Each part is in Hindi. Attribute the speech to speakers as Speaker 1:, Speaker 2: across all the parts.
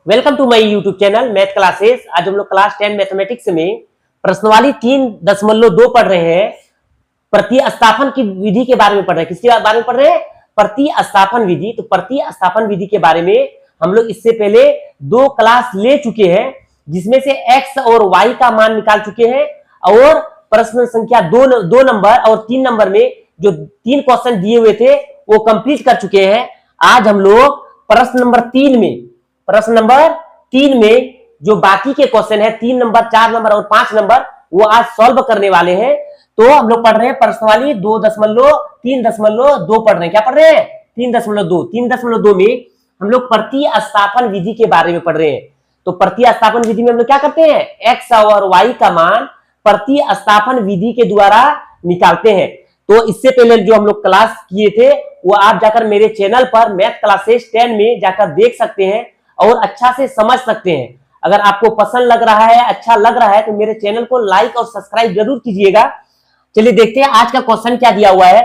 Speaker 1: Welcome to my YouTube channel math classes. आज हम लोग क्लास 10 मैथमेटिक्स में प्रश्नवाली 3.2 पढ़ रहे हैं। प्रतिस्थापन की विधि के बारे में पढ़ रहे हैं। किसके बारे में पढ़ रहे हैं? प्रतिस्थापन विधि। तो प्रतिस्थापन विधि के बारे में हम लोग इससे पहले 2 क्लास ले चुके हैं, जिसमें से x और y का मान निकाल चुके हैं और प्रश्न संख्या 2 नंबर और 3 नंबर में जो 3 क्वेश्चन दिए हुए थे वो कंप्लीट कर चुके हैं। आज हम लोग प्रश्न नंबर 3 में जो बाकी के क्वेश्चन है 3 नंबर, 4 नंबर और 5 नंबर, वो आज सॉल्व करने वाले हैं। तो हम लोग पढ़ रहे हैं प्रश्नवाली 2.3.2 पढ़ रहे हैं। क्या पढ़ रहे हैं? 3.2 में हम लोग प्रतिस्थापन विधि के बारे में पढ़ रहे हैं। तो प्रतिस्थापन विधि में हम लोग क्या करते हैं? एक्स और वाई का मान प्रतिस्थापन विधि के द्वारा निकालते हैं। तो इससे पहले जो हम लोग क्लास किए थे वो आप जाकर मेरे चैनल पर मैथ क्लासेस 10 में जाकर देख सकते हैं और अच्छा से समझ सकते हैं। अगर आपको पसंद लग रहा है, अच्छा लग रहा है, तो मेरे चैनल को लाइक और सब्सक्राइब जरूर कीजिएगा। चलिए देखते हैं आज का क्वेश्चन क्या दिया हुआ है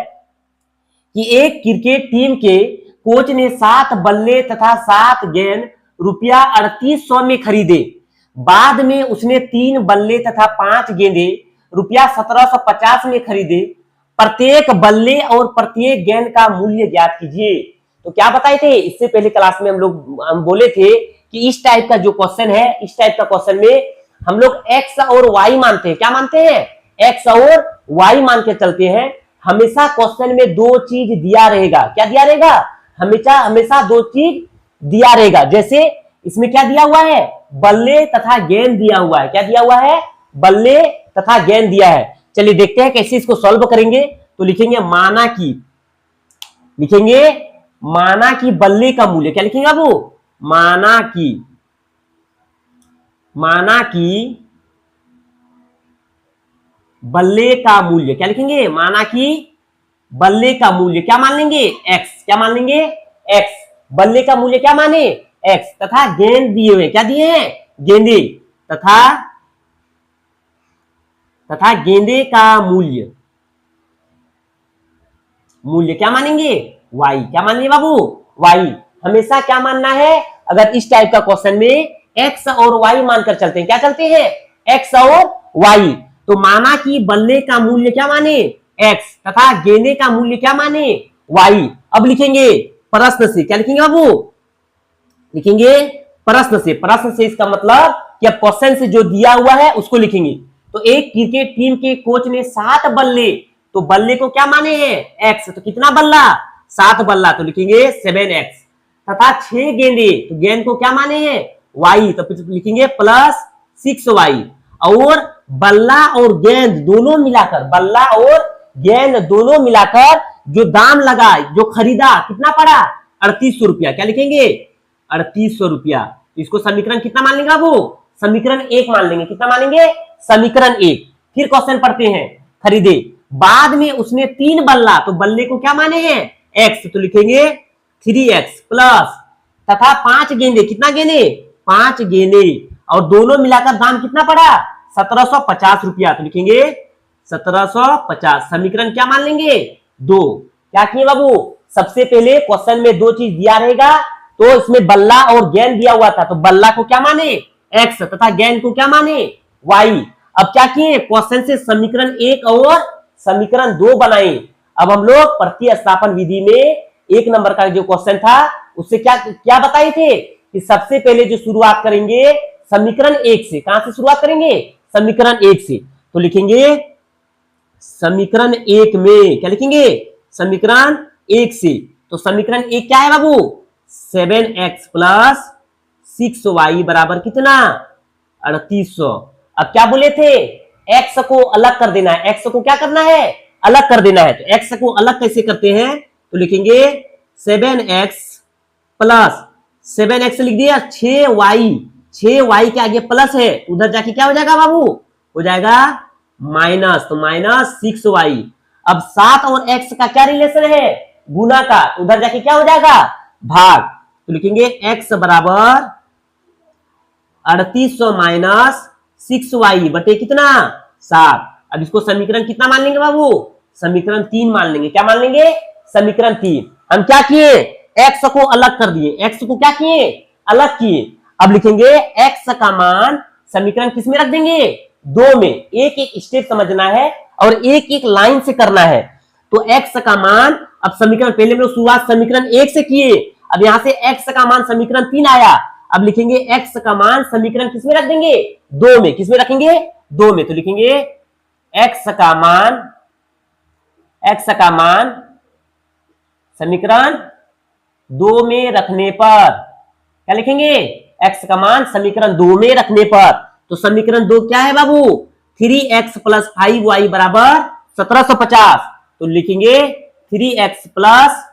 Speaker 1: कि एक क्रिकेट टीम के कोच ने 7 बल्ले तथा 7 गेंद रुपया 3800 में खरीदे। बाद में उसने 3 बल्ले तथा 5 गेंदे रुपया 1750 में खरीदे। प्रत्येक बल्ले और प्रत्येक गेंद का मूल्य ज्ञात कीजिए। तो क्या बताए थे इससे पहले क्लास में हम बोले थे कि इस टाइप का जो क्वेश्चन है, इस टाइप का क्वेश्चन में हम लोग एक्स और वाई मानते हैं। क्या मानते हैं? एक्स और वाई मान के चलते हैं। हमेशा क्वेश्चन में 2 चीज दिया रहेगा। क्या दिया रहेगा? हमेशा 2 चीज दिया रहेगा। जैसे इसमें क्या दिया हुआ है? बल्ले तथा गेंद दिया हुआ है। क्या दिया हुआ है? बल्ले तथा गेंद दिया है। चलिए देखते हैं कैसे इसको सॉल्व करेंगे। तो लिखेंगे माना कि बल्ले का मूल्य। क्या लिखेंगे आप? माना कि बल्ले का मूल्य। क्या लिखेंगे? माना कि बल्ले का मूल्य क्या मान लेंगे? एक्स। क्या मान लेंगे? एक्स। बल्ले का मूल्य क्या माने? एक्स। तथा गेंद दिए हुए क्या दिए हैं? गेंदे। तथा गेंदे का मूल्य क्या मानेंगे? वाई। क्या मान लिए बाबू? वाई। हमेशा क्या मानना है? अगर इस टाइप का क्वेश्चन में एक्स और वाई मानकर चलते हैं। क्या चलते हैं? एक्स और वाई। तो माना कि बल्ले का मूल्य क्या माने? एक्स। तथा गेंदे का मूल्य क्या माने? वाई। अब लिखेंगे प्रश्न से। क्या लिखेंगे बाबू? लिखेंगे प्रश्न से इसका मतलब कि अब क्वेश्चन से जो दिया हुआ है उसको लिखेंगे। तो एक क्रिकेट टीम के कोच ने 7 बल्ले, तो बल्ले को क्या माने हैं? एक्स। तो कितना बल्ला? 7 बल्ला। तो लिखेंगे 7x। तथा 6 गेंदे, तो गेंद को क्या माने हैं? y। तो फिर लिखेंगे +6y। और बल्ला और गेंद दोनों मिलाकर जो दाम लगा, जो खरीदा, कितना पड़ा? 3800 रुपया। क्या लिखेंगे? 3800 रुपया। इसको समीकरण कितना मान लेंगे वो? समीकरण 1 मान लेंगे। कितना मानेंगे? समीकरण 1। फिर क्वेश्चन पढ़ते हैं। खरीदे। बाद में उसने 3 बल्ला, तो बल्ले को क्या माने हैं? एक्स। तो लिखेंगे 3x प्लस तथा 5 गेंदे। कितना गेंदे? 5 गेंदे। और दोनों मिलाकर दाम कितना पड़ा? 1750 रुपया। तो लिखेंगे 1750। समीकरण क्या मान लेंगे? 2। क्या किए बाबू? सबसे पहले क्वेश्चन में 2 चीज दिया रहेगा, तो इसमें बल्ला और गेंद दिया हुआ था, तो बल्ला को क्या माने? एक्स। तथा गेंद को क्या माने? वाई। अब क्या किए? क्वेश्चन से समीकरण 1 और समीकरण 2 बनाए। अब हम लोग प्रतिस्थापन विधि में 1 नंबर का जो क्वेश्चन था उससे क्या बताए थे कि सबसे पहले जो शुरुआत करेंगे समीकरण 1 से। कहां से शुरुआत करेंगे? समीकरण 1 से। तो लिखेंगे समीकरण 1 में। क्या लिखेंगे? समीकरण 1 से। तो समीकरण 1 क्या है बाबू? 7x प्लस 6y बराबर कितना? 3800। अब क्या बोले थे? x को अलग कर देना है। x को क्या करना है? अलग कर देना है। तो x को अलग कैसे करते हैं? तो लिखेंगे 7x प्लस 7x लिख दिया 6y। 6y के आगे प्लस है, उधर जाके क्या हो जाएगा बाबू? हो जाएगा माइनस। तो -6y। अब 7 और x का क्या रिलेशन है? गुना का। उधर जाके क्या हो जाएगा? भाग। तो लिखेंगे x बराबर 3800 माइनस 6y बटे कितना? 7। अब इसको समीकरण कितना मान लेंगे बाबू? समीकरण 3 मान लेंगे। क्या मान लेंगे? समीकरण 3। हम क्या किए? x को अलग कर दिए। x को क्या किए? अलग किए। अब लिखेंगे x का मान समीकरण किस में रख देंगे, 2 में। एक एक स्टेप समझना है और एक एक लाइन से करना है। तो x का मान, अब समीकरण पहले में शुरुआत समीकरण 1 से किए, अब यहां से x का मान समीकरण 3 आया। अब लिखेंगे x का मान समीकरण किस में रख देंगे, 2 में। किस में रखेंगे, 2 में। तो लिखेंगे x का मान समीकरण 2 में रखने पर, क्या लिखेंगे, x का मान समीकरण 2 में रखने पर। तो समीकरण 2 क्या है बाबू, 3x प्लस 5y बराबर 1750। तो लिखेंगे 3x प्लस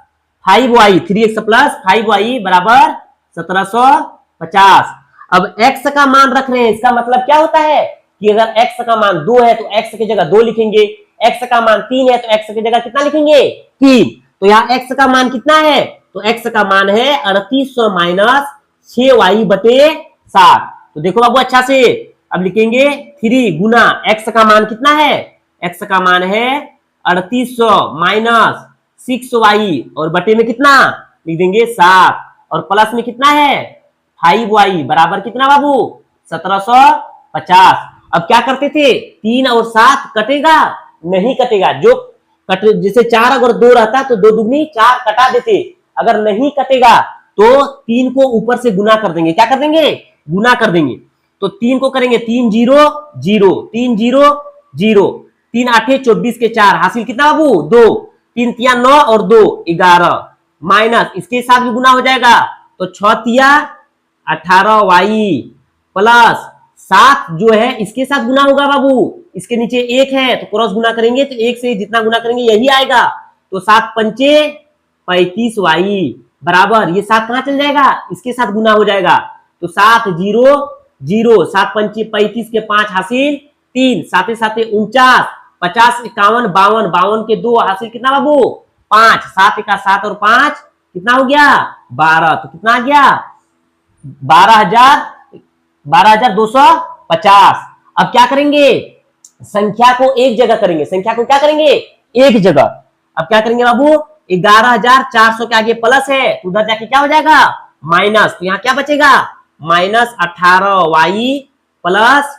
Speaker 1: 5y बराबर 1750। अब x का मान रख रहे हैं, इसका मतलब क्या होता है कि अगर x का मान 2 है तो x की जगह 2 लिखेंगे, x का मान 3 है तो x की जगह कितना लिखेंगे, 3। तो यहाँ x का मान कितना है, तो x का मान है 3800 माइनस 6y बटे 7। तो देखो बाबू अच्छा से, अब लिखेंगे 3 गुना x का मान कितना है, x का मान है 3800 माइनस 6y और बटे में कितना लिख देंगे 7 और प्लस में कितना है 5y बराबर कितना बाबू 1750। अब क्या करते थे, 3 और 7 कटेगा, नहीं कटेगा। जो कट, जैसे 4 अगर 2 रहता तो 2 दुगनी 4 कटा देते। अगर नहीं कटेगा तो 3 को ऊपर से गुना कर देंगे। क्या कर देंगे, गुना कर देंगे। तो 3 को करेंगे 3 0 0 3 0 0 3 8 24 के 4 हासिल कितना बाबू 2, 3 तिया 9 और 2 11 माइनस इसके साथ भी गुना हो जाएगा तो 6 तिया 18y प्लस 7 जो है इसके साथ गुना होगा बाबू, इसके नीचे 1 है तो क्रॉस गुना करेंगे तो 1 से जितना गुना करेंगे यही आएगा। तो 7 पंचे 35y बराबर, ये 7 कहां चल जाएगा, इसके साथ गुना हो जाएगा। तो 7 0 0 7 पंचे 35 के 5 हासिल 3 7 7 49 50 51 52 52 के 2 हासिल कितना बाबू 5 7 का 7 और 5 कितना हो गया 12। तो कितना आ गया 12,250। अब क्या करेंगे, संख्या को एक जगह करेंगे, संख्या को क्या करेंगे एक जगह। अब क्या करेंगे बाबू 11,400 के आगे प्लस है तो उधर जाके क्या हो जाएगा माइनस। तो यहाँ क्या बचेगा माइनस 18y प्लस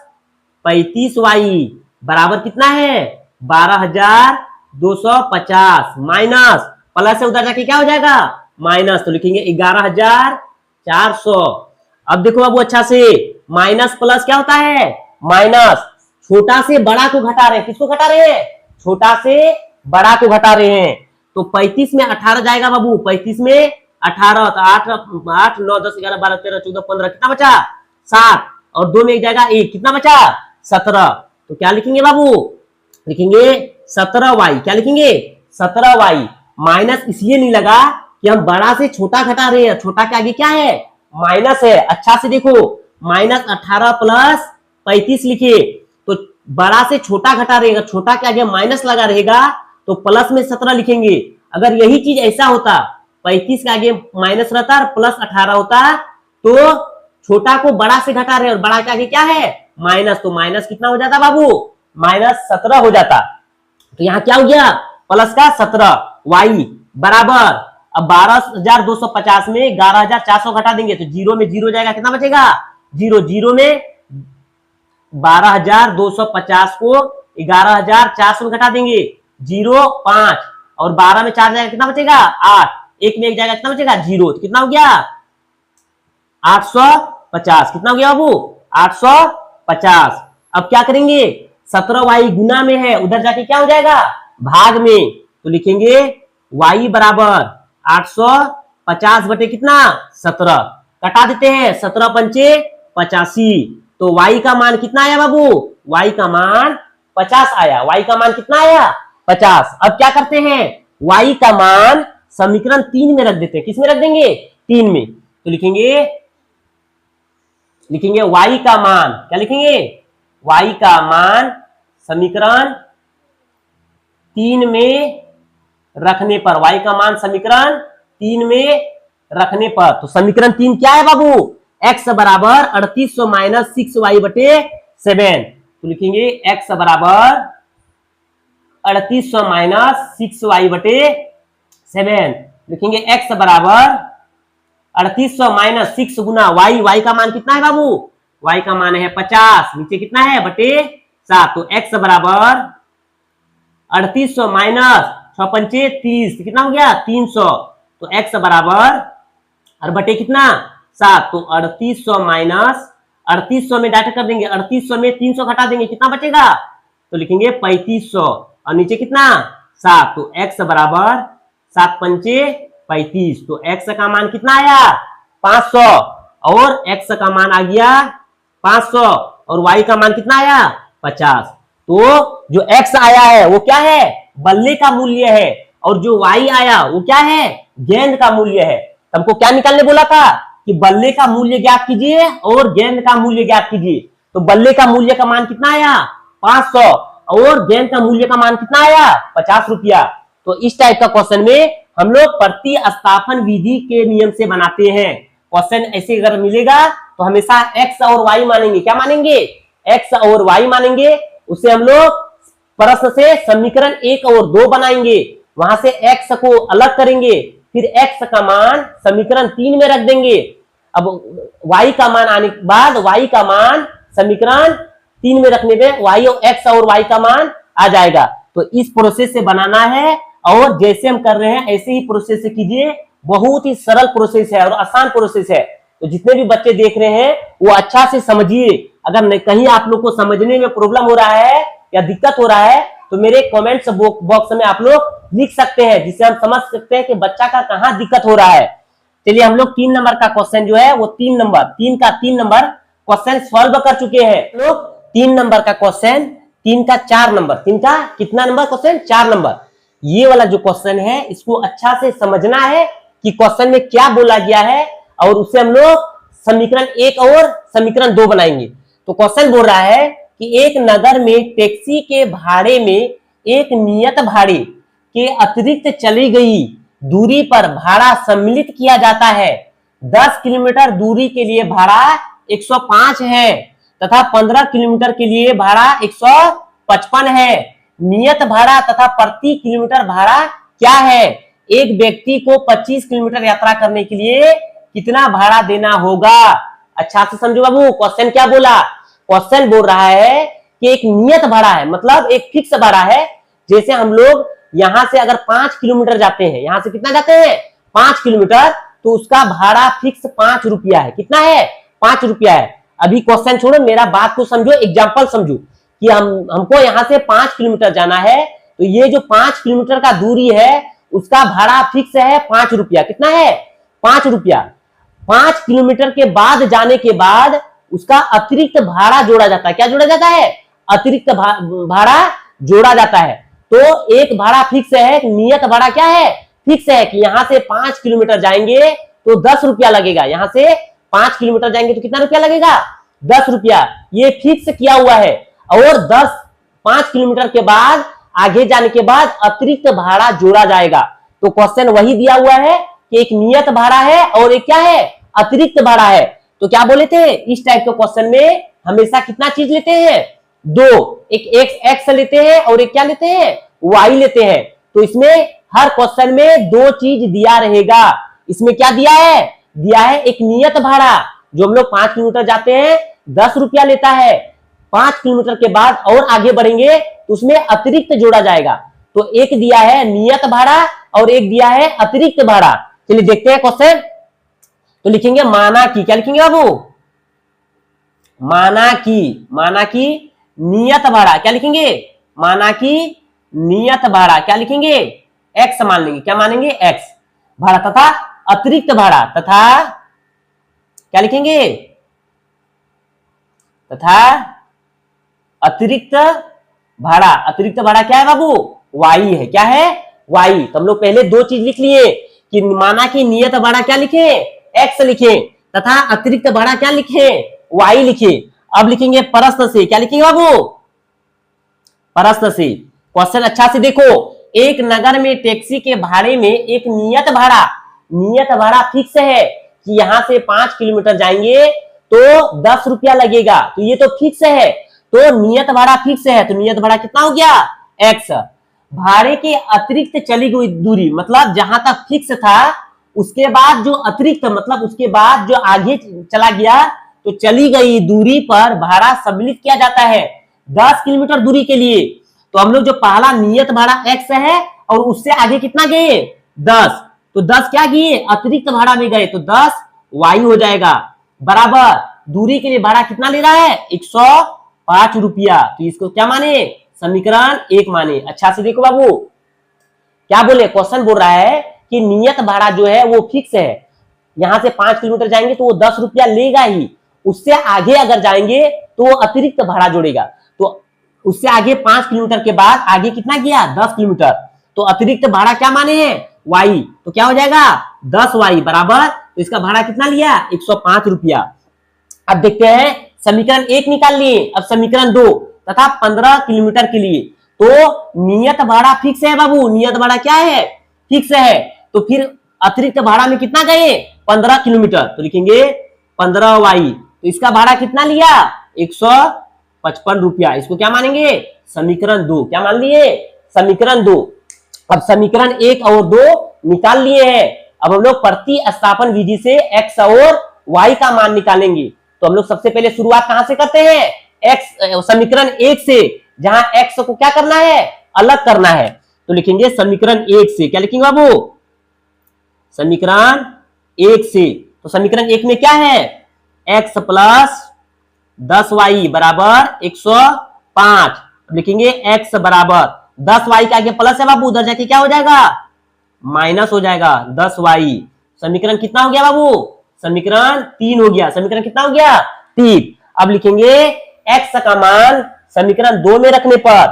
Speaker 1: 35y बराबर कितना है 12,250 माइनस प्लस से उधर जाके क्या हो जाएगा माइनस। तो लिखेंगे 11,400। अब देखो बाबू अच्छा से, माइनस प्लस क्या होता है माइनस, छोटा से बड़ा को घटा रहे हैं। किसको घटा रहे हैं, छोटा से बड़ा को घटा रहे हैं। तो 35 में 18 जाएगा बाबू, 35 में 18 तो 8 9 10 11 12 13 14 15 कितना बचा 7 और 2 में एक जाएगा 1 कितना बचा 17। तो क्या लिखेंगे बाबू, लिखेंगे 17y। क्या लिखेंगे 17y माइनस इसलिए नहीं लगा कि हम बड़ा से छोटा घटा रहे हैं, छोटा के आगे क्या है माइनस है। अच्छा से देखो माइनस 18 प्लस 35 लिखे तो बड़ा से छोटा घटा रहेगा, छोटा के आगे माइनस लगा रहेगा तो प्लस में 17 लिखेंगे। अगर यही चीज ऐसा होता 35 के आगे माइनस रहता और प्लस 18 होता तो छोटा को बड़ा से घटा रहे और बड़ा के आगे क्या है माइनस, तो माइनस कितना हो जाता बाबू माइनस 17 हो जाता। तो यहाँ क्या हो गया प्लस का 17y बराबर, अब 12,250 में 11,400 घटा देंगे तो जीरो में जीरो जाएगा कितना बचेगा 0 0 में 12,250 को 11,400 में घटा देंगे 0 5 और 12 में 4 जाएगा कितना बचेगा 8, 1 में 1 जाएगा कितना बचेगा 0। तो कितना हो गया 850। कितना हो गया बाबू 850। अब क्या करेंगे 17y गुना में है उधर जाके क्या हो जाएगा भाग में। तो लिखेंगे y बराबर 850 बटे कितना 17 कटा देते हैं 17 पंचे 85। तो y का मान कितना आया बाबू y का मान 50 आया। y का मान कितना आया 50। अब क्या करते हैं y का मान समीकरण 3 में रख देते हैं। किस में रख देंगे 3 में। तो लिखेंगे y का मान, क्या लिखेंगे y का मान समीकरण 3 में रखने पर, y का मान समीकरण 3 में रखने पर। तो समीकरण 3 क्या है बाबू x बराबर 3800 माइनस 6y बटे 7। तो लिखेंगे x बराबर 3800 माइनस 6y बटे 7। लिखेंगे x बराबर 3800 माइनस 6 गुना वाई, वाई का मान कितना है बाबू, वाई का मान है 50, नीचे कितना है बटे 7, तो x बराबर 3800 माइनस 6 पंचे 30, कितना हो गया 300, तो x बराबर और बटे कितना 7, तो 3800 माइनस 3800 में डाटा कर देंगे, 3800 में 300 घटा देंगे, कितना बचेगा, तो लिखेंगे 3500 और नीचे कितना 7, तो x बराबर 7 पंचे 35, तो x का मान कितना आया 500 और x का मान आ गया 500 और y का मान कितना आया 50। तो जो x आया है वो क्या है, बल्ले का मूल्य है, और जो y आया वो क्या है, गेंद का मूल्य है। हमको क्या निकालने बोला था कि बल्ले का मूल्य ज्ञात कीजिए और गेंद का मूल्य ज्ञात कीजिए। तो बल्ले का मूल्य का मान कितना आया 500 और गेंद का मूल्य का मान कितना आया 50 रुपया। तो इस टाइप का क्वेश्चन में हम लोग प्रतिस्थापन विधि के नियम से बनाते हैं। क्वेश्चन ऐसे अगर मिलेगा तो हमेशा x और y मानेंगे, क्या मानेंगे, x और y मानेंगे। उससे हम लोग प्रश्न से समीकरण 1 और 2 बनाएंगे, वहां से x को अलग करेंगे, फिर x का मान समीकरण 3 में रख देंगे। अब y का मान आने के बाद y का मान समीकरण 3 में रखने में y और x और y का मान आ जाएगा। तो इस प्रोसेस से बनाना है, और जैसे हम कर रहे हैं ऐसे ही प्रोसेस से कीजिए। बहुत ही सरल प्रोसेस है और आसान प्रोसेस है। तो जितने भी बच्चे देख रहे हैं वो अच्छा से समझिए। अगर कहीं आप लोग को समझने में प्रॉब्लम हो रहा है या दिक्कत हो रहा है तो मेरे कमेंट्स बॉक्स में आप लोग लिख सकते हैं, जिससे हम समझ सकते हैं कि बच्चा का कहाँ दिक्कत हो रहा है। चलिए हम लोग 3 नंबर का क्वेश्चन जो है वो 3 नंबर क्वेश्चन सॉल्व कर चुके हैं। लोग 3 नंबर का क्वेश्चन 3 का 4 नंबर, 3 का कितना नंबर क्वेश्चन 4 नंबर, ये वाला जो क्वेश्चन है इसको अच्छा से समझना है कि क्वेश्चन में क्या बोला गया है, और उससे हम लोग समीकरण 1 और समीकरण 2 बनाएंगे। तो क्वेश्चन बोल रहा है कि एक नगर में टैक्सी के भाड़े में एक नियत भाड़े के अतिरिक्त चली गई दूरी पर भाड़ा सम्मिलित किया जाता है। 10 किलोमीटर दूरी के लिए भाड़ा 105 है तथा 15 किलोमीटर के लिए भाड़ा 155 है। नियत भाड़ा तथा प्रति किलोमीटर भाड़ा क्या है। एक व्यक्ति को 25 किलोमीटर यात्रा करने के लिए कितना भाड़ा देना होगा। अच्छा से समझो बाबू, क्वेश्चन क्या बोला, क्वेश्चन बोल रहा है कि एक नियत भाड़ा है, मतलब एक फिक्स भाड़ा है। जैसे हम लोग यहां से अगर 5 किलोमीटर जाते हैं, यहां से कितना जाते हैं 5 किलोमीटर, तो उसका भाड़ा फिक्स 5 रुपया है। कितना है 5 रुपया है। अभी क्वेश्चन छोड़ो, मेरा बात को समझो, एग्जाम्पल समझो कि हमको यहां से 5 किलोमीटर जाना है, तो ये जो 5 किलोमीटर का दूरी है उसका भाड़ा फिक्स है 5 रुपया। कितना है 5 रुपया। 5 किलोमीटर के बाद जाने के बाद उसका अतिरिक्त भाड़ा जोड़ा जाता है। क्या जोड़ा जाता है, अतिरिक्त भाड़ा जोड़ा जाता है। तो एक भाड़ा फिक्स है, नियत भाड़ा क्या है फिक्स है कि यहां से 5 किलोमीटर जाएंगे तो 10 रुपया लगेगा। यहां से 5 किलोमीटर जाएंगे तो कितना रुपया लगेगा 10 रुपया, ये फिक्स किया हुआ है। और 5 किलोमीटर के बाद आगे जाने के बाद अतिरिक्त भाड़ा जोड़ा जाएगा। तो क्वेश्चन वही दिया हुआ है कि एक नियत भाड़ा है और एक क्या है अतिरिक्त भाड़ा है। तो क्या बोले थे, इस टाइप के क्वेश्चन में हमेशा कितना चीज लेते हैं 2, एक एक्स लेते हैं और एक क्या लेते हैं वाई लेते हैं। तो इसमें हर क्वेश्चन में 2 चीज दिया रहेगा। इसमें क्या दिया है एक नियत भाड़ा, जो हम लोग 5 किलोमीटर जाते हैं 10 रुपया लेता है। 5 किलोमीटर के बाद और आगे बढ़ेंगे तो उसमें अतिरिक्त जोड़ा जाएगा। तो एक दिया है नियत भाड़ा और एक दिया है अतिरिक्त भाड़ा। चलिए देखते हैं क्वेश्चन। तो लिखेंगे माना की, क्या लिखेंगे बाबू, माना की नियत भाड़ा, क्या लिखेंगे माना की नियत भाड़ा, क्या लिखेंगे एक्स मान लेंगे। क्या मानेंगे एक्स भाड़ा तथा अतिरिक्त भाड़ा, तथा क्या लिखेंगे तथा अतिरिक्त भाड़ा। अतिरिक्त भाड़ा क्या है बाबू वाई है। क्या है वाई। तो हम लोग पहले 2 चीज लिख लिए कि माना की नियत भाड़ा क्या लिखे एक्स लिखे तथा अतिरिक्त भाड़ा क्या लिखे वाई लिखे। अब लिखेंगे प्रश्न से, क्या लिखेंगे बाबू प्रश्न से। क्वेश्चन अच्छा से देखो, एक नगर में टैक्सी के भाड़े में एक नियत भाड़ा फिक्स है कि यहां से 5 किलोमीटर जाएंगे तो 10 रुपया लगेगा। तो ये तो फिक्स है, तो नियत भाड़ा फिक्स है, तो नियत भाड़ा कितना हो गया एक्स। भाड़े के अतिरिक्त चली गई दूरी, मतलब जहां तक फिक्स था उसके बाद जो अतिरिक्त मतलब उसके बाद जो आगे चला गया तो चली गई दूरी पर भाड़ा सम्मिलित किया जाता है 10 किलोमीटर दूरी के लिए। तो हम लोग जो पहला नियत भाड़ा x है और उससे आगे कितना गए 10, तो 10 क्या किए अतिरिक्त भाड़ा में गए तो 10 y हो जाएगा बराबर दूरी के लिए भाड़ा कितना ले रहा है 105 रुपया। तो इसको क्या माने समीकरण 1 माने। अच्छा से देखो बाबू क्या बोले क्वेश्चन बोल रहा है कि नियत भाड़ा जो है वो फिक्स है, यहां से 5 किलोमीटर जाएंगे तो वो 10 रुपया लेगा ही, उससे आगे अगर जाएंगे तो वो अतिरिक्त भाड़ा जोड़ेगा। तो उससे आगे 5 किलोमीटर के बाद आगे कितना गया 10 किलोमीटर, तो अतिरिक्त भाड़ा क्या माने हैं y, तो क्या हो जाएगा 10y बराबर, तो इसका भाड़ा कितना लिया 105 रुपया। अब देखते हैं समीकरण 1 निकाल लिए, अब समीकरण 2 तथा 15 किलोमीटर के लिए तो नियत भाड़ा फिक्स है बाबू, नियत भाड़ा क्या है फिक्स है, तो फिर अतिरिक्त भाड़ा में कितना गए 15 किलोमीटर, तो लिखेंगे 15y, तो इसका भाड़ा कितना लिया 155 रुपया। इसको क्या मानेंगे समीकरण 2, क्या मान लिए समीकरण 2। अब समीकरण 1 और 2 निकाल लिए हैं, अब हम लोग प्रतिस्थापन विधि से x और y का मान निकालेंगे। तो हम लोग सबसे पहले शुरुआत कहां से करते हैं x समीकरण 1 से, जहां x को क्या करना है अलग करना है, तो लिखेंगे समीकरण 1 से, क्या लिखेंगे बाबू समीकरण 1 से। तो समीकरण 1 में क्या है x प्लस 10y बराबर 105, लिखेंगे x बराबर 10y के आगे प्लस है बाबू, उधर जाके क्या हो जाएगा माइनस हो जाएगा 10y। समीकरण कितना हो गया बाबू समीकरण 3 हो गया, समीकरण कितना हो गया 3। अब लिखेंगे x का मान समीकरण 2 में रखने पर,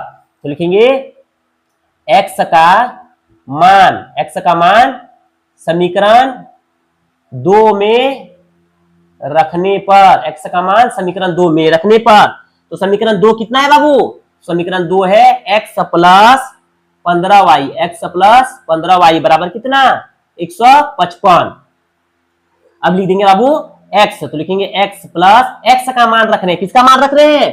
Speaker 1: तो लिखेंगे x का मान समीकरण 2 में रखने पर, x का मान समीकरण 2 में रखने पर, तो समीकरण 2 कितना है बाबू समीकरण 2 है x plus 15y, x plus 15y बराबर कितना 155। अब लिख देंगे बाबू x, तो लिखेंगे x प्लस x का मान रख रहे हैं, किसका मान रख रहे हैं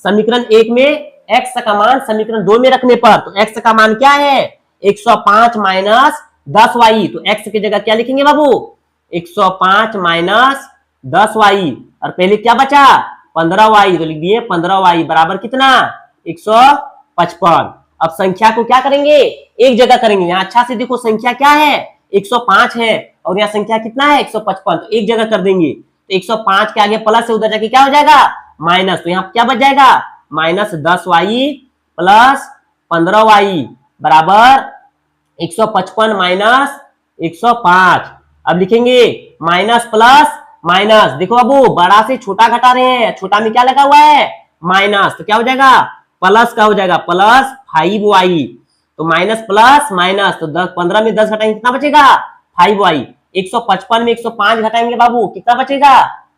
Speaker 1: समीकरण 1 में x का मान समीकरण 2 में रखने पर, तो x का मान क्या है 105 माइनस 10y, तो x की जगह क्या लिखेंगे बाबू 105 माइनस 10y, और पहले क्या बचा 15y, तो लिख दिए 15y बराबर कितना 155। अब संख्या को क्या करेंगे एक जगह करेंगे, यहाँ अच्छा से देखो संख्या क्या है 105 है और यहाँ संख्या कितना है 155, तो एक जगह कर देंगे, तो 105 के आगे प्लस है उधर जाके क्या हो जाएगा माइनस, तो यहाँ क्या बच जाएगा माइनस 10y प्लस 15y बराबर 155 माइनस 105। अब लिखेंगे माइनस प्लस माइनस, देखो बाबू बड़ा से छोटा घटा रहे हैं, छोटा में क्या लगा हुआ है माइनस, तो क्या हो जाएगा प्लस का हो जाएगा प्लस 5y, तो माइनस प्लस माइनस, तो 15 में 10 घटाएंगे कितना बचेगा 5y, 155 में 105 घटाएंगे बाबू कितना बचेगा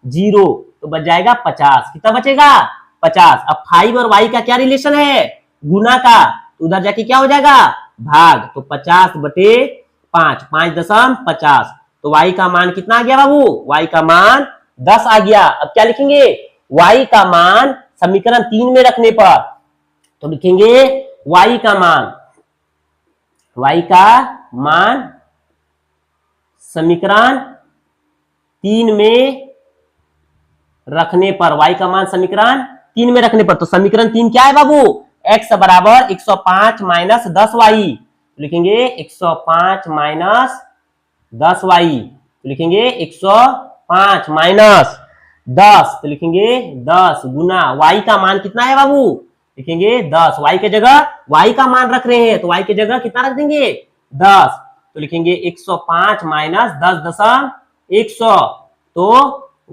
Speaker 1: 0, तो बच जाएगा 50, कितना बचेगा 50। अब 5 और y का क्या रिलेशन है गुना का, तो उधर जाके क्या हो जाएगा भाग, तो 50/5, 5.50, तो y का मान कितना आ गया बाबू y का मान 10 आ गया। अब क्या लिखेंगे y का मान समीकरण 3 में रखने पर, तो लिखेंगे y का मान समीकरण 3 में रखने पर, y का मान समीकरण 3 में रखने पर, तो समीकरण 3 क्या है बाबू x बराबर 105 माइनस 10y, लिखेंगे 105 माइनस 10y, तो लिखेंगे 105 माइनस 10, तो लिखेंगे 10 गुना y का मान कितना है बाबू लिखेंगे 10, y के जगह y का मान रख रहे हैं तो y के जगह कितना रख देंगे 10, तो लिखेंगे 105 माइनस 10.100, तो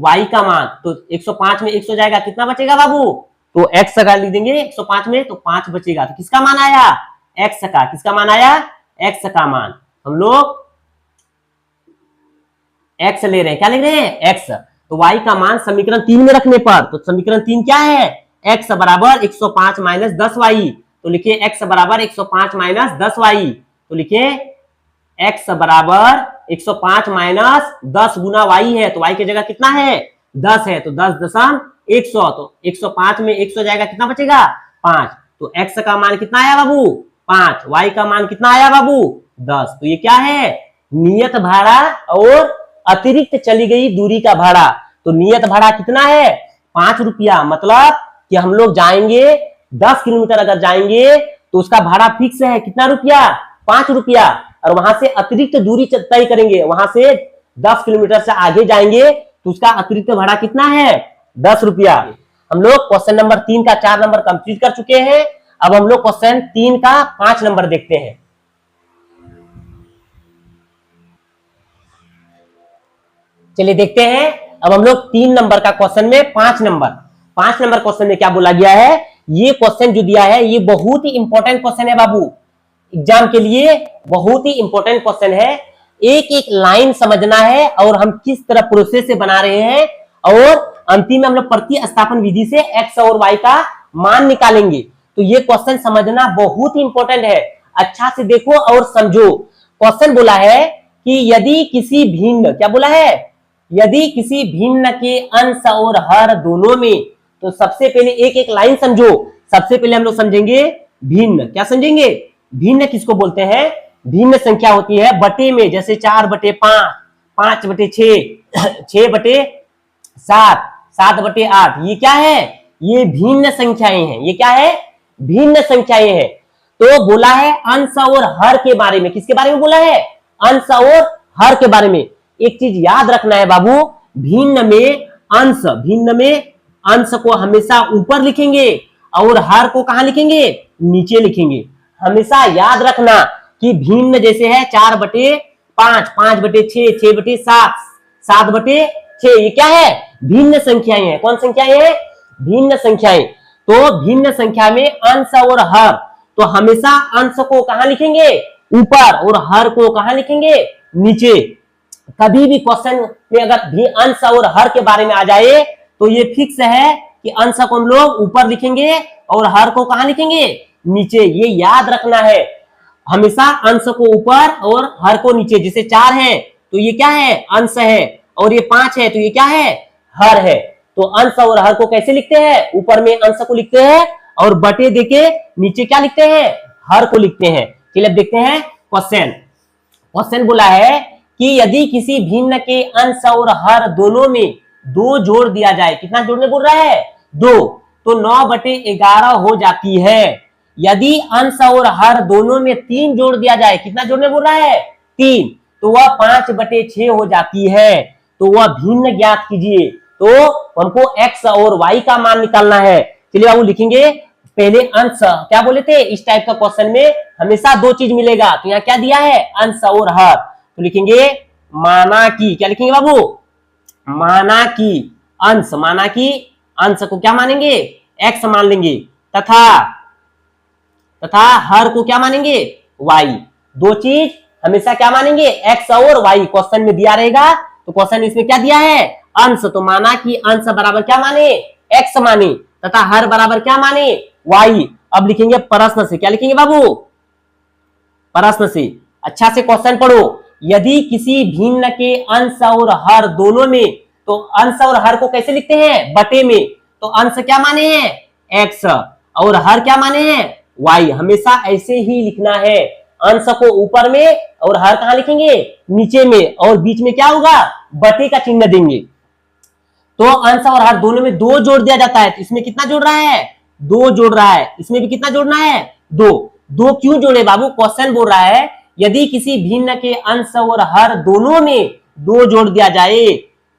Speaker 1: y का मान, तो 105 में 100 जाएगा कितना बचेगा बाबू, तो x का लिख देंगे 105 में, तो 5 बचेगा, तो किसका मान आया x का, किसका मान आया x का मान, हम लोग x ले रहे हैं, क्या लिख रहे हैं x, तो y का मान समीकरण 3 में रखने पर, तो समीकरण 3 क्या है x बराबर 105 माइनस 10y, तो लिखिए x बराबर 105 माइनस 10y, तो लिखिए x बराबर 105 माइनस 10 गुना y है, तो y की जगह कितना है 10 है, तो 10.100, तो 105 में 100 जाएगा कितना बचेगा 5, तो x का मान कितना आया बाबू 5, y का मान कितना आया बाबू 10, तो ये क्या है नियत भाड़ा और अतिरिक्त चली गई दूरी का भाड़ा। तो नियत भाड़ा कितना है? 5 रुपया। मतलब कि हम लोग जाएंगे 10 किलोमीटर अगर जाएंगे तो उसका भाड़ा फिक्स है कितना रुपया? 5 रुपया। और वहां से अतिरिक्त दूरी तय करेंगे, वहां से 10 किलोमीटर से आगे जाएंगे तो उसका अतिरिक्त भाड़ा कितना है? 10 रुपया। हम लोग क्वेश्चन नंबर 3 का 4 नंबर कंप्लीट कर चुके हैं। अब हम लोग क्वेश्चन 3 का 5 नंबर देखते हैं। चलिए देखते हैं। अब हम लोग 3 नंबर का क्वेश्चन में 5 नंबर क्वेश्चन में क्या बोला गया है? ये क्वेश्चन जो दिया है ये बहुत ही इंपॉर्टेंट क्वेश्चन है बाबू, एग्जाम के लिए बहुत ही इंपॉर्टेंट क्वेश्चन है। एक एक लाइन समझना है और हम किस तरह प्रोसेस से बना रहे हैं, और अंतिम में हम लोग प्रतिस्थापन विधि से x और y का मान निकालेंगे। तो ये क्वेश्चन समझना बहुत ही इंपॉर्टेंट है, अच्छा से देखो और समझो। क्वेश्चन बोला है कि यदि किसी भिन्न, क्या बोला है? यदि किसी भिन्न के अंश और हर दोनों में, तो सबसे पहले एक एक लाइन समझो। सबसे पहले हम लोग समझेंगे भिन्न। क्या समझेंगे? भिन्न किसको बोलते हैं? भिन्न संख्या होती है बटे में, जैसे 4/5, 5/6, 6/7, 7/8। ये क्या है? ये भिन्न संख्याएं हैं। ये क्या है? भिन्न संख्याएं हैं। तो बोला है अंश और हर के बारे में। किसके बारे में बोला है? अंश और हर के बारे में। एक चीज याद रखना है बाबू, भिन्न में अंश को हमेशा ऊपर लिखेंगे और हर को कहां लिखेंगे? नीचे लिखेंगे। हमेशा याद रखना कि भिन्न जैसे है 4/5, 5/6, 6/7, 7/6, ये क्या है? भिन्न संख्याएं हैं। कौन संख्याएं हैं? भिन्न संख्याएं। तो भिन्न संख्या में अंश और हर, तो हमेशा अंश को कहां लिखेंगे? ऊपर, और हर को कहां लिखेंगे? नीचे। कभी भी क्वेश्चन में अगर भी अंश और हर के बारे में आ जाए तो ये फिक्स है कि अंश को हम लोग ऊपर लिखेंगे और हर को कहां लिखेंगे? नीचे। ये याद रखना है, हमेशा अंश को ऊपर और हर को नीचे। जैसे 4 है तो ये क्या है? अंश है, और ये 5 है तो ये क्या है? हर है। तो अंश और हर को कैसे लिखते हैं? ऊपर में अंश को लिखते हैं और बटे देके नीचे क्या लिखते हैं? हर को लिखते हैं। चलिए अब देखते हैं क्वेश्चन बोला है कि यदि किसी भिन्न के अंश और हर दोनों में 2 जोड़ दिया जाए, कितना जोड़ने बोल रहा है? 2, तो 9/11 हो जाती है। यदि अंश और हर दोनों में 3 जोड़ दिया जाए, कितना जोड़ने बोल रहा है? 3, तो वह 5/6 हो जाती है। तो वह भिन्न ज्ञात कीजिए। तो हमको x और y का मान निकालना है। चलिए बाबू लिखेंगे पहले अंश। क्या बोले थे? इस टाइप का क्वेश्चन में हमेशा 2 चीज मिलेगा। तो यहाँ क्या दिया है? अंश और हर। तो लिखेंगे माना कि, क्या लिखेंगे बाबू? माना कि अंश, माना कि अंश को क्या मानेंगे? x मान लेंगे, तथा हर को क्या मानेंगे? y। 2 चीज हमेशा क्या मानेंगे? x और y। क्वेश्चन में दिया रहेगा तो क्वेश्चन इसमें क्या दिया है? अंश। तो माना कि अंश बराबर क्या माने? x माने, तथा हर बराबर क्या माने? y। अब लिखेंगे प्रश्न से। क्या लिखेंगे बाबू? प्रश्न से। अच्छा से क्वेश्चन पढ़ो। यदि किसी भिन्न के अंश और हर दोनों में, तो अंश और हर को कैसे लिखते हैं? बटे में। तो अंश क्या माने हैं? x, और हर क्या माने हैं? y। हमेशा ऐसे ही लिखना है, अंश को ऊपर में और हर कहां लिखेंगे? नीचे में, और बीच में क्या होगा? बटे का चिन्ह देंगे। तो अंश और हर दोनों में 2 जोड़ दिया जाता है। तो इसमें कितना जोड़ रहा है? 2 जोड़ रहा है। इसमें भी कितना जोड़ना है? 2 क्यों जोड़े बाबू? क्वेश्चन बोल रहा है यदि किसी भिन्न के अंश और हर दोनों में 2 जोड़ दिया जाए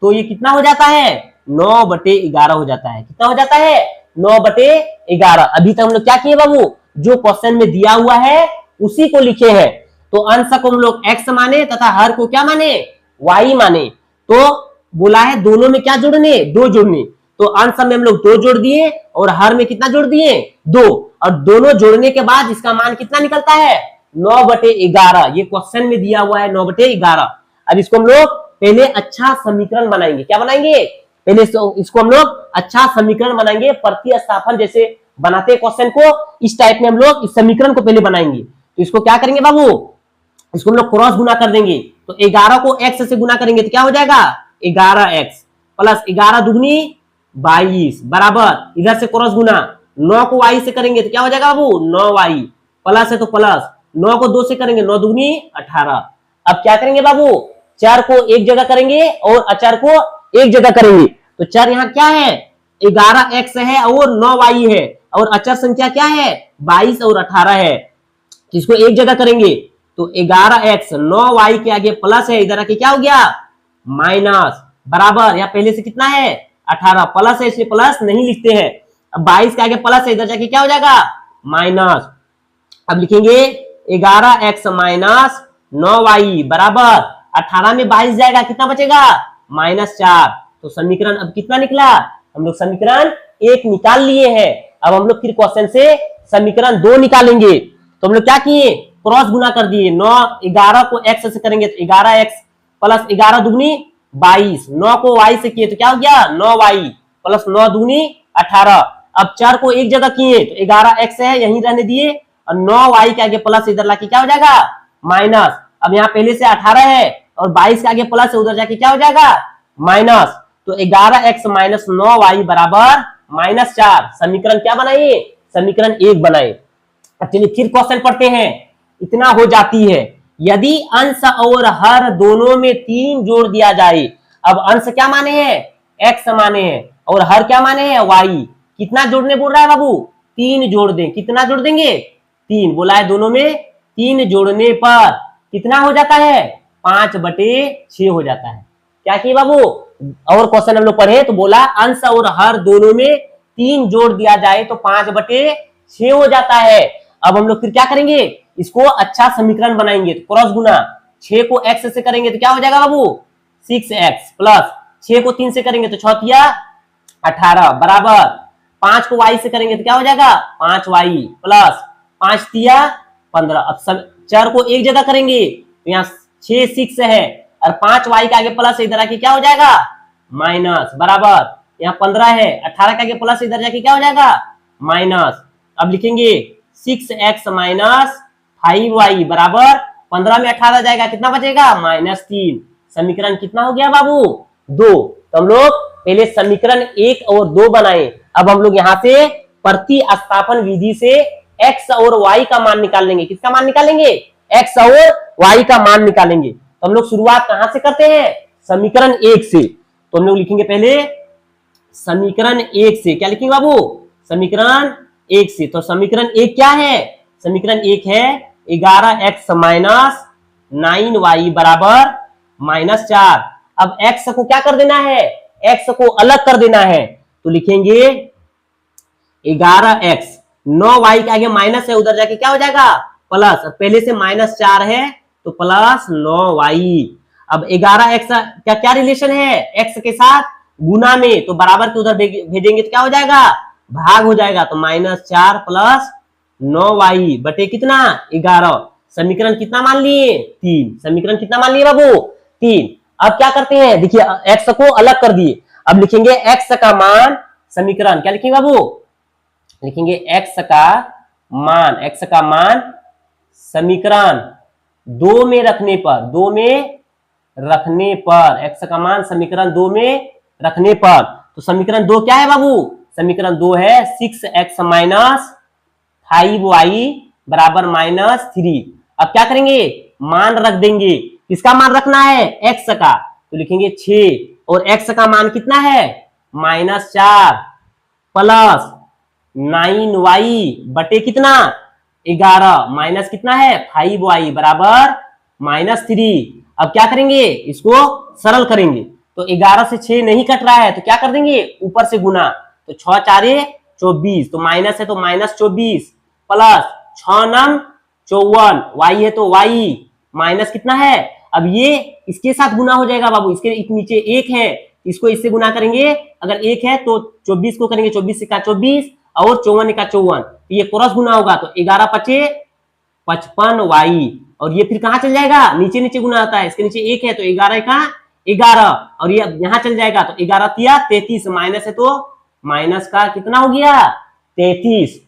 Speaker 1: तो ये कितना हो जाता है? 9/11 हो जाता है। कितना हो जाता है? 9/11। अभी तक हम लोग क्या किए बाबू? जो क्वेश्चन में दिया हुआ है उसी को लिखे हैं। तो अंश को हम लोग x माने तथा हर को क्या माने? y माने। तो बोला है दोनों में क्या जोड़ने? 2 जोड़ने। तो अंश में हम लोग 2 जोड़ दिए और हर में कितना जोड़ दिए? 2। और दोनों जोड़ने के बाद इसका मान कितना निकलता है? 9/11। ये क्वेश्चन में दिया हुआ है 9/11। अब इसको हम लोग पहले अच्छा समीकरण बनाएंगे। क्या बनाएंगे? पहले इसको हम लोग अच्छा समीकरण बनाएंगे। प्रतिस्थापन जैसे बनाते क्वेश्चन को, इस टाइप में हम लोग इस समीकरण को पहले बनाएंगे। तो इसको क्या करेंगे बाबू? इसको हम लोग क्रॉस गुना कर देंगे। तो 11 को x से गुना करेंगे तो क्या हो जाएगा? 11x प्लस 11 दुगनी 22 बराबर, इधर से क्रॉस गुना 9 को y से करेंगे तो क्या हो जाएगा बाबू? 9y प्लस है तो प्लस, 9 को 2 से करेंगे 9 दुगनी 18। अब क्या करेंगे बाबू, चर को एक जगह करेंगे और अचर को एक जगह करेंगे। तो चर यहाँ क्या है, 11x है और 9y है, और अचर संख्या क्या है, 22 और 18 है। इसको एक जगह करेंगे तो 11x 9y के आगे प्लस है, इधर आके क्या हो गया, माइनस, बराबर यहाँ पहले से कितना है 18, प्लस है इसलिए प्लस नहीं लिखते हैं। अब 22 के आगे प्लस है, इधर जाके क्या हो जाएगा, माइनस। अब लिखेंगे 11x माइनस 9y बराबर 18 में 22 जाएगा, कितना बचेगा, -4। तो समीकरण अब कितना निकला, हम लोग समीकरण 1 निकाल लिए हैं। अब हम लोग फिर क्वेश्चन से समीकरण 2 निकालेंगे। तो हम लोग क्या किए, क्रॉस गुना कर दिए, 9 11 को x से करेंगे तो 11x प्लस 11 दुगनी 22, 9 को y से किए तो क्या हो गया, 9y प्लस 9 दुगनी 18। अब चार को एक जगह किए तो 11x है यहीं रहने दिए, और 9y के आगे प्लस इधर लाके क्या हो जाएगा, माइनस। अब यहाँ पहले से 18 है और 22 के आगे प्लस है, उधर जाके क्या हो जाएगा, माइनस। तो 11x माइनस 9y बराबर -4। समीकरण क्या बनाइए, समीकरण 1 बनाए। अब चलिए फिर क्वेश्चन पढ़ते हैं। इतना हो जाती है, यदि अंश और हर दोनों में 3 जोड़ दिया जाए। अब अंश क्या माने हैं, x माने हैं, और हर क्या माने हैं, y। कितना जोड़ने बोल रहा है बाबू, 3 जोड़ दें। कितना जोड़ देंगे, 3 बोला है, दोनों में 3 जोड़ने पर कितना हो जाता है, 5/6 हो जाता है। क्या किए बाबू, और क्वेश्चन हम लोग पढ़े तो बोला अंश और हर दोनों में 3 जोड़ दिया जाए तो 5/6 हो जाता है। अब हम लोग फिर क्या करेंगे, इसको अच्छा समीकरण बनाएंगे। तो क्रॉस गुना, 6 को x से करेंगे तो क्या हो जाएगा बाबू, 6x प्लस 6 को 3 से करेंगे तो 6 तिया 18 बराबर 5 को y से करेंगे तो क्या हो जाएगा, 5y प्लस 5 तिया 15। अब चर को एक जगह करेंगे तो यहाँ 6 6 है और 5y के आगे प्लस इधर आके क्या हो जाएगा, माइनस, बराबर यहाँ 15 है, 18 के आगे प्लस इधर जाके क्या हो जाएगा, माइनस। अब लिखेंगे 6x माइनस 5y बराबर 15 में 18 जाएगा, कितना बचेगा, -3। समीकरण कितना हो गया बाबू, 2। तो हम लोग पहले समीकरण 1 और 2 बनाए। अब हम लोग यहाँ से प्रतिस्थापन विधि से x और y का मान निकाल लेंगे। किसका मान निकालेंगे, x और y का मान निकालेंगे। तो हम लोग शुरुआत कहां से करते हैं, समीकरण 1 से। तो हम लोग लिखेंगे पहले समीकरण 1 से, क्या लिखेंगे बाबू, समीकरण 1 से। तो समीकरण 1 क्या है, समीकरण 1 है 11x माइनस 9y बराबर -4। अब x को क्या कर देना है, x को अलग कर देना है। तो लिखेंगे 11x, 9y के आगे माइनस है, उधर जाके क्या हो जाएगा, प्लस। पहले से -4 है तो प्लस 9y। अब 11x का क्या रिलेशन है, x के साथ गुना में, तो बराबर के उधर भेजेंगे तो क्या हो जाएगा, भाग हो जाएगा। तो -4 प्लस 9y बटे कितना, 11। समीकरण कितना मान लिए, 3। समीकरण कितना मान लिए बाबू, 3। अब क्या करते हैं, देखिए x को अलग कर दिए। अब लिखेंगे x का मान, समीकरण क्या लिखेंगे बाबू, लिखेंगे x का मान समीकरण 2 में रखने पर, 2 में रखने पर, x का मान समीकरण 2 में रखने पर। तो समीकरण 2 क्या है बाबू, समीकरण 2 है 6x माइनस 5y बराबर -3। अब क्या करेंगे, मान रख देंगे। किसका मान रखना है, x का। तो लिखेंगे 6 और x का मान कितना है, -4 प्लस 9y बटे कितना, 11 माइनस कितना है, 5y बराबर -3। अब क्या करेंगे, इसको सरल करेंगे। तो 11 से 6 नहीं कट रहा है तो क्या कर देंगे, ऊपर से गुना। तो 6 4 24, तो माइनस है तो -24 प्लस 6 9 54, y है तो y माइनस कितना है। अब ये इसके साथ गुना हो जाएगा बाबू, इसके नीचे 1 है, इसको इससे गुना करेंगे। अगर 1 है तो 24 को करेंगे, 24 का 24 और 54 का 54, ये क्रॉस गुना होगा। तो 11 5 55y, और ये फिर कहां चल जाएगा, नीचे नीचे गुना आता है। इसके नीचे 1 है तो 11 का 11, और ये यहां चल जाएगा। तो 11 तिया 33, माइनस है तो माइनस का कितना हो गया, 33।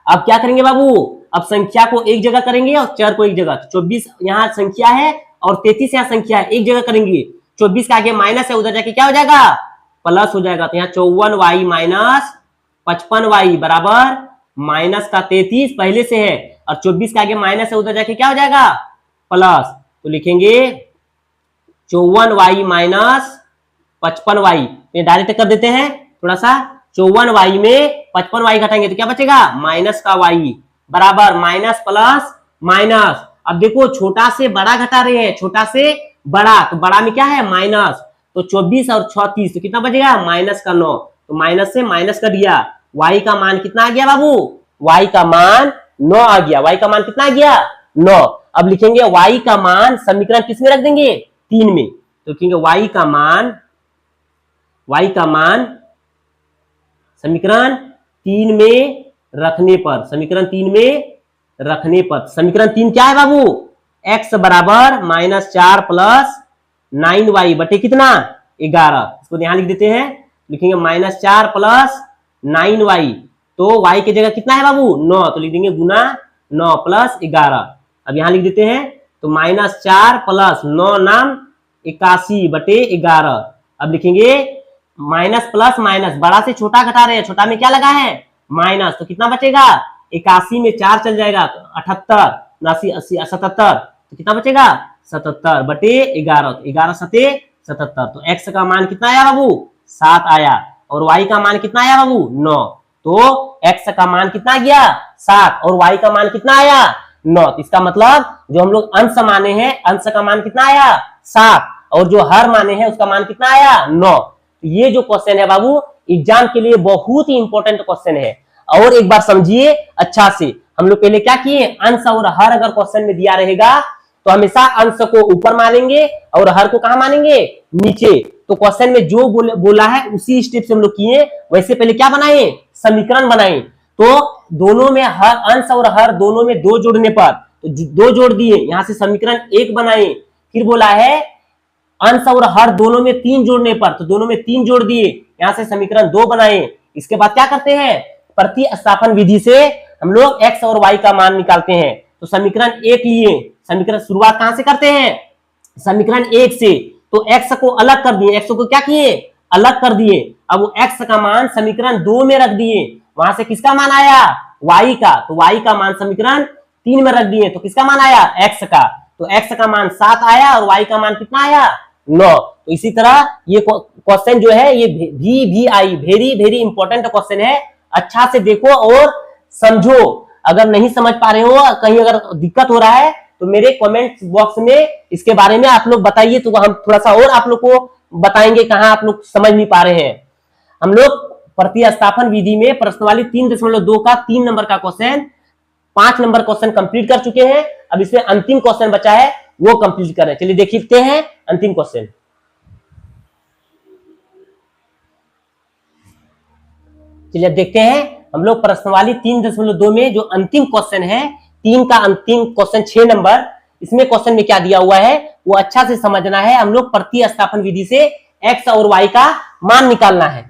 Speaker 1: अब क्या करेंगे बाबू, अब संख्या को एक जगह करेंगे और चर को एक जगह। 24 यहाँ संख्या है और 33 यहाँ संख्या है, एक जगह करेंगे। 24 का आगे माइनस है, उधर जाके क्या हो जाएगा, प्लस हो जाएगा। तो यहाँ 54y माइनस 55y बराबर माइनस का 33 पहले से है, और 24 के आगे माइनस है, उधर जाके क्या हो जाएगा, प्लस। तो लिखेंगे 54y माइनस 55y, ये डायरेक्ट कर देते हैं थोड़ा सा। 54y में 55y घटाएंगे तो क्या बचेगा, माइनस का y बराबर माइनस प्लस माइनस। अब देखो छोटा से बड़ा घटा रहे हैं, छोटा से बड़ा, तो बड़ा में क्या है माइनस, तो 24 और 36 तो कितना बचेगा माइनस का 9, तो माइनस से माइनस कर दिया। y का मान कितना आ गया बाबू, y का मान 9 आ गया, y का मान कितना आ गया 9। अब लिखेंगे y का मान समीकरण किस में रख देंगे 3 में, तो लिखेंगे y का मान समीकरण 3 में रखने पर, समीकरण 3 में रखने पर, समीकरण 3 क्या है बाबू, x बराबर -4 प्लस 9y बटे कितना 11, इसको ध्यान लिख देते हैं, लिखेंगे -4 प्लस 9y, तो y की जगह कितना है बाबू 9, तो लिख देंगे गुना 9 प्लस 11। अब यहां लिख देते हैं, तो -4 प्लस 9 नाम 81 बटे 11। अब लिखेंगे माइनस प्लस माइनस, बड़ा से छोटा घटा रहे हैं, छोटा में क्या लगा है माइनस, तो कितना बचेगा 81 में 4 चल जाएगा तो 78, 79, 80, 77, तो कितना बचेगा 77 बटे 11, 11 सते 77, तो x का मान कितना आया बाबू 7 आया, और y का मान कितना आया बाबू 9, तो x का मान कितना गया 7 और y का मान कितना आया 9, तो इसका मतलब जो हम लोग अंश माने हैं, अंश का मान कितना आया 7 और जो हर माने हैं उसका मान कितना आया 9। ये जो क्वेश्चन है बाबू एग्जाम के लिए बहुत ही इंपॉर्टेंट क्वेश्चन है, और एक बार समझिए अच्छा से। हम लोग पहले क्या किए, अंश और हर अगर क्वेश्चन में दिया रहेगा तो हमेशा अंश को ऊपर मानेंगे और हर को कहां मानेंगे नीचे। तो क्वेश्चन में जो बोला है उसी स्टेप से हम लोग किए, वैसे पहले क्या बनाए समीकरण बनाए, तो दोनों में हर अंश और हर दोनों में 2 जोड़ने पर, तो 2 जोड़ दिए, यहां से समीकरण 1 बनाए। फिर बोला है अंश और हर दोनों में 3 जोड़ने पर, तो दोनों में 3 जोड़ दिए, यहां से समीकरण 2 बनाए। इसके बाद क्या करते हैं, प्रतिस्थापन विधि से हम लोग x और y का मान निकालते हैं। तो समीकरण 1 लिए, समीकरण शुरुआत कहां से करते हैं समीकरण 1 से, तो x को अलग कर दिए, x को क्या किए अलग कर दिए। अब वो x का मान समीकरण 2 में रख दिए, वहां से किसका मान आया y का, तो y का मान समीकरण 3 में रख दिए, तो किसका मान आया x का, तो x का मान 7 आया और y का मान कितना आया 9। तो इसी तरह ये क्वेश्चन जो है ये VVI very very important question है, अच्छा से देखो और समझो। अगर नहीं समझ पा रहे हो, कहीं अगर दिक्कत हो रहा है तो मेरे कमेंट बॉक्स में इसके बारे में आप लोग बताइए, तो हम थोड़ा सा और आप लोग को बताएंगे कहां आप लोग समझ नहीं पा रहे हैं। हम लोग प्रतिस्थापन विधि में प्रश्नावली 3.2 का 3 नंबर का क्वेश्चन 5 नंबर क्वेश्चन कंप्लीट कर चुके हैं। अब इसमें अंतिम क्वेश्चन बचा है वो कंप्लीट करें। चलिए देखते हैं अंतिम क्वेश्चन। चलिए देखते हैं हम लोग प्रश्नावली 3.2 में जो अंतिम क्वेश्चन है, 3 का अंतिम क्वेश्चन 6 नंबर, इसमें क्वेश्चन में क्या दिया हुआ है वो अच्छा से समझना है। हम लोग प्रतिस्थापन विधि से x और y का मान निकालना है,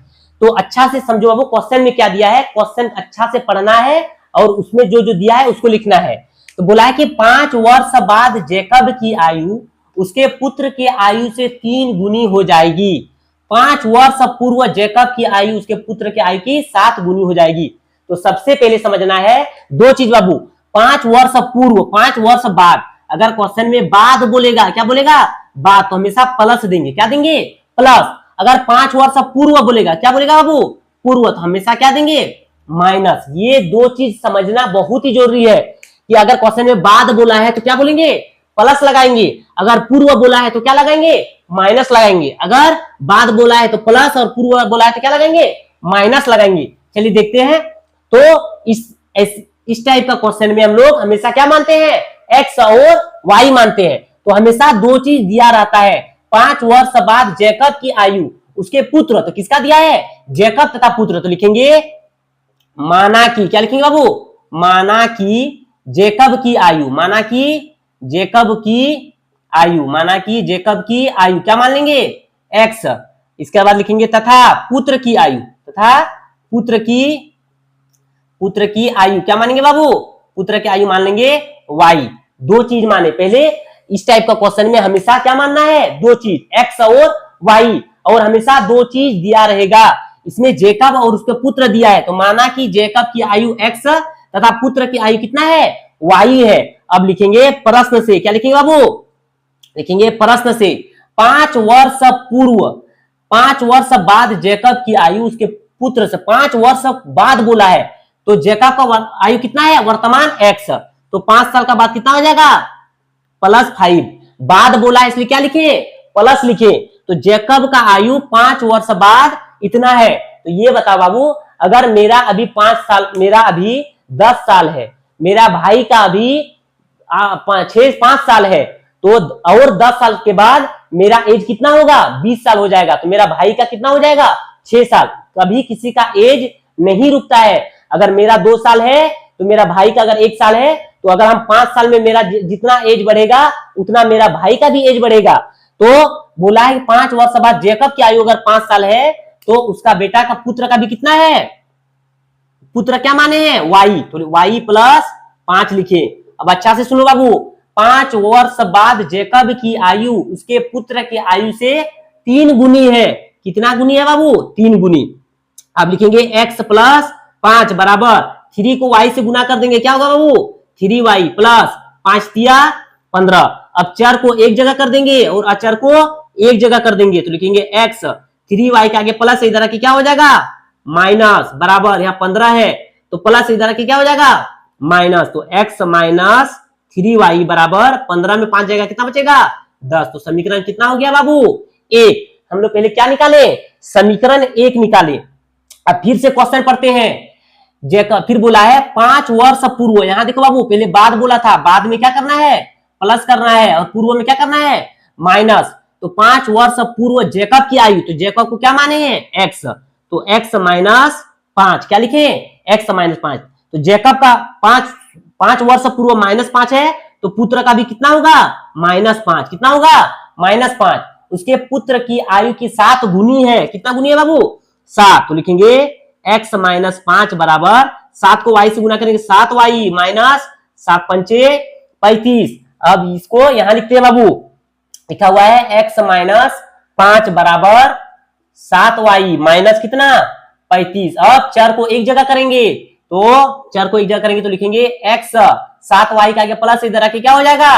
Speaker 1: तो अच्छा से समझो बाबू क्वेश्चन में क्या दिया है, क्वेश्चन अच्छा से पढ़ना है और उसमें जो जो दिया है उसको लिखना है। तो बोला है कि 5 वर्ष बाद जैकब की आयु उसके पुत्र के आयु से 3 गुनी हो जाएगी। 5 वर्ष पूर्व जैकब की आयु उसके पुत्र के आयु की 7 गुनी हो जाएगी। तो सबसे पहले समझना है 2 चीज बाबू, 5 वर्ष पूर्व 5 वर्ष बाद, अगर क्वेश्चन में बाद बोलेगा, क्या बोलेगा बाद, तो हमेशा प्लस देंगे, क्या देंगे प्लस। अगर 5 वर्ष पूर्व बोलेगा, क्या बोलेगा बाबू पूर्व, तो हमेशा क्या देंगे माइनस। ये 2 चीज समझना बहुत ही जरूरी है कि अगर क्वेश्चन में बाद बोला है तो क्या बोलेंगे प्लस लगाएंगे, अगर पूर्व बोला है तो क्या लगाएंगे माइनस लगाएंगे। अगर बाद बोला है तो प्लस और पूर्व बोला है तो क्या लगाएंगे माइनस लगाएंगे। चलिए देखते हैं। तो इस टाइप का क्वेश्चन में हम लोग हमेशा क्या मानते हैं x और y मानते हैं। तो हमेशा 2 चीज दिया रहता है, 5 वर्ष बाद जैकब की आयु उसके पुत्र, तो किसका दिया है जैकब तथा पुत्र, तो लिखेंगे माना की, क्या लिखेंगे बाबू माना की जैकब की आयु, माना की जैकब की आयु, माना की जैकब की आयु क्या मान लेंगे x। इसके बाद लिखेंगे तथा पुत्र की आयु, तथा पुत्र की आयु क्या मानेंगे बाबू पुत्र की आयु मान लेंगे y। 2 चीज माने, पहले इस टाइप का क्वेश्चन में हमेशा क्या मानना है 2 चीज x और y, और हमेशा 2 चीज दिया रहेगा। इसमें जैकब और उसके पुत्र दिया है, तो माना कि जैकब की आयु x तथा पुत्र की आयु कितना है y है। अब लिखेंगे प्रश्न से, क्या लिखेंगे बाबू लिखेंगे प्रश्न से 5 वर्ष बाद जैकब की आयु उसके पुत्र से 5 वर्ष बाद बोला है, तो जैकब का आयु कितना है वर्तमान x, तो 5 साल का बाद कितना हो जाएगा +5। बाद बोला है इसलिए क्या लिखे प्लस लिखे, तो जैकब का आयु 5 वर्ष बाद इतना है। तो ये बता बाबू, अगर मेरा अभी 5 साल, मेरा अभी 10 साल है, मेरा भाई का अभी 5 साल है, तो और 10 साल के बाद मेरा एज कितना होगा 20 साल हो जाएगा, तो मेरा भाई का कितना हो जाएगा 6 साल। कभी किसी का एज नहीं रुकता है, अगर मेरा 2 साल है तो मेरा भाई का अगर 1 साल है, तो अगर हम 5 साल में मेरा जितना एज बढ़ेगा उतना मेरा भाई का भी एज बढ़ेगा। तो बोला है 5 वर्ष बाद जैकब की आयु अगर 5 साल है, तो उसका बेटा का पुत्र का भी कितना है, पुत्र क्या माने हैं y, तो y +5 लिखे। अब अच्छा से सुनो बाबू, 5 वर्ष बाद जैकब की आयु उसके पुत्र की आयु से 3 गुनी है। कितना गुनी है बाबू 3 गुनी। अब लिखेंगे x +5 बराबर 3 को y से गुना कर देंगे, क्या होगा बाबू 3y + 5 तिया 15। अब चर को एक जगह कर देंगे और अचर को एक जगह कर देंगे, तो लिखेंगे x 3y के आगे प्लस इधर की क्या हो जाएगा माइनस, बराबर यहाँ 15 है तो प्लस इधर की क्या हो जाएगा माइनस, तो x - 3y बराबर 15 में 5 जाएगा कितना बचेगा 10। तो समीकरण कितना हो गया बाबू 1। हम लोग पहले क्या निकाले समीकरण 1 निकाले। अब फिर से क्वेश्चन पढ़ते हैं। जैकब फिर बोला है 5 वर्ष पूर्व, यहां देखो बाबू पहले बाद बोला था, बाद में क्या करना है प्लस करना है और पूर्व में क्या करना है माइनस। तो 5 वर्ष पूर्व जैकब की आयु, तो जैकब को क्या माने हैं x, तो x - 5 क्या लिखे x - 5। तो जैकब का 5 वर्ष पूर्व -5 है, तो पुत्र का भी कितना होगा -5। कितना होगा -5। उसके पुत्र की आयु की 7 गुनी है, कितना गुनी है बाबू 7, तो लिखेंगे x - 5 बराबर 7 को y से गुना करेंगे 7y - 7 पंचे 35। अब इसको यहां लिखते हैं बाबू, लिखा हुआ है x - 5 बराबर 7y माइनस कितना 35। अब चर को एक जगह करेंगे, तो चर को एक जगह करेंगे तो लिखेंगे x 7y के आगे प्लस इधर आके क्या हो जाएगा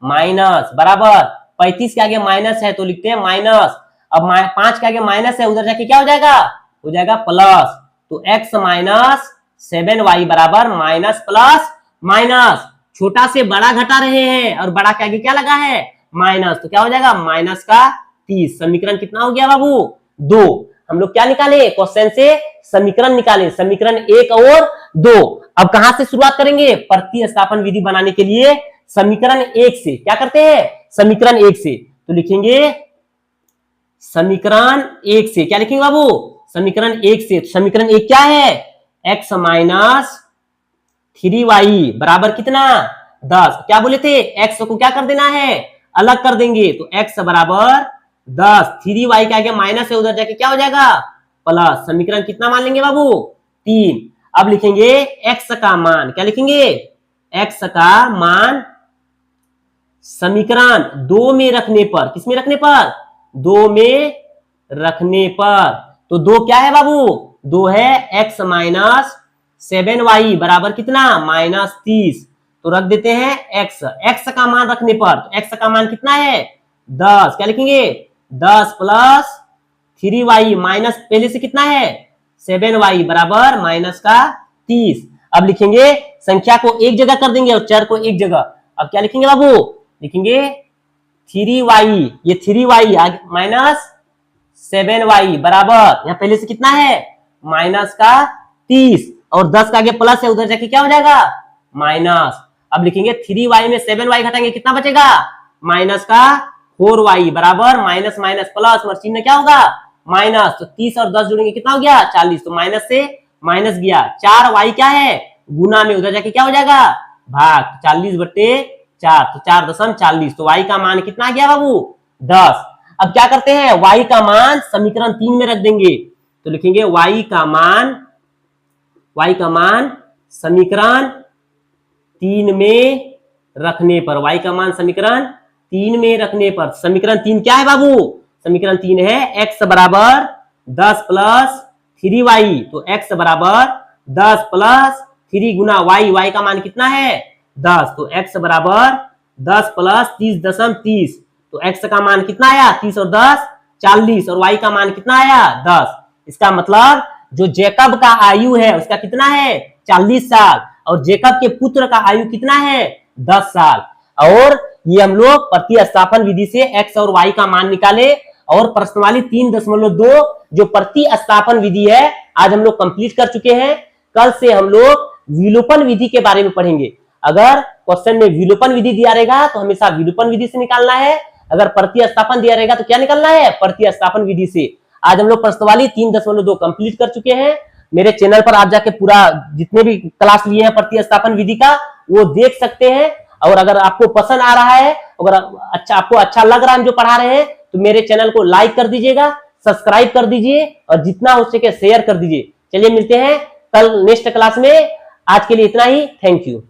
Speaker 1: माइनस, बराबर 35 के आगे माइनस है तो लिखते हैं माइनस। अब 5 के आगे माइनस है, उधर जाके क्या हो जाएगा प्लस, तो x - 7y बराबर माइनस प्लस माइनस। छोटा से बड़ा घटा रहे हैं और बड़ा के आगे क्या लगा है माइनस, तो क्या हो जाएगा -30। समीकरण कितना हो गया बाबू 2। हम लोग क्या निकाले क्वेश्चन से समीकरण निकाले, समीकरण 1 और 2। अब कहां से शुरुआत करेंगे प्रतिस्थापन विधि बनाने के लिए समीकरण 1 से। क्या करते हैं समीकरण 1 से, तो लिखेंगे समीकरण 1 से, क्या लिखेंगे बाबू समीकरण 1 से। समीकरण 1 क्या है x - 3y बराबर कितना 10। क्या बोले थे x को क्या कर देना है अलग कर देंगे, तो x बराबर 10, 3y के आगे माइनस है उधर जाके क्या हो जाएगा प्लस। समीकरण कितना मान लेंगे बाबू 3। अब लिखेंगे x का मान, क्या लिखेंगे x का मान समीकरण 2 में रखने पर, किस में रखने पर 2 में रखने पर, तो 2 क्या है बाबू 2 है x - 7y बराबर कितना -30। तो रख देते हैं x का मान रखने पर, तो x का मान कितना है 10, क्या लिखेंगे 10 + 3y माइनस पहले से कितना है 7y बराबर -30। अब लिखेंगे संख्या को एक जगह कर देंगे और चर को एक जगह। अब क्या लिखेंगे बाबू लिखेंगे 3y, ये 3y -7y बराबर यहाँ पहले से कितना है -30 और 10 का आगे प्लस है उधर जाके क्या हो जाएगा माइनस। अब लिखेंगे 3y में 7y घटाएंगे कितना बचेगा -4y बराबर माइनस माइनस प्लस और चिन्ह क्या होगा माइनस। तो 30 और 10 जुड़ेंगे कितना हो गया 40, तो माइनस से माइनस गया। 4y क्या है गुना में उधर जाके क्या हो जाएगा भाग, 40/4 तो 4.40, तो y का मान कितना आ गया बाबू 10। अब क्या करते हैं y का मान समीकरण 3 में रख देंगे, तो लिखेंगे y का मान समीकरण 3 में रखने पर, y का मान समीकरण 3 में रखने पर। समीकरण 3 क्या है बाबू समीकरण 3 है x बराबर 10 + 3y, तो x बराबर 10 + 3 गुना y, y का मान कितना है 10, तो x बराबर 10 + 30.30 तो x का मान कितना आया 30 और 10 40 और y का मान कितना आया 10। इसका मतलब जो जेकब का आयु है उसका कितना है 40 साल और जेकब के पुत्र का आयु कितना है 10 साल। और ये हम लोग प्रतिस्थापन विधि से x और y का मान निकाले और प्रश्नवाली 3.2 जो प्रतिस्थापन विधि है आज हम लोग कंप्लीट कर चुके हैं। कल से हम लोग विलोपन विधि के बारे में पढ़ेंगे। अगर क्वेश्चन में विलोपन विधि दिया रहेगा तो हमेशा विलोपन विधि से निकालना है, अगर प्रतिस्थापन दिया रहेगा तो क्या निकालना है प्रतिस्थापन विधि से। आज हम लोग प्रश्नवाली 3.2 कंप्लीट कर चुके हैं। मेरे चैनल पर आप जाके पूरा जितने भी क्लास लिए हैं प्रतिस्थापन विधि का वो देख सकते हैं। और अगर आपको पसंद आ रहा है, अगर आपको अच्छा लग रहा है हम जो पढ़ा रहे हैं तो मेरे चैनल को लाइक कर दीजिएगा, सब्सक्राइब कर दीजिए और जितना हो सके शेयर कर दीजिए। चलिए मिलते हैं कल नेक्स्ट क्लास में। आज के लिए इतना ही। Thank you.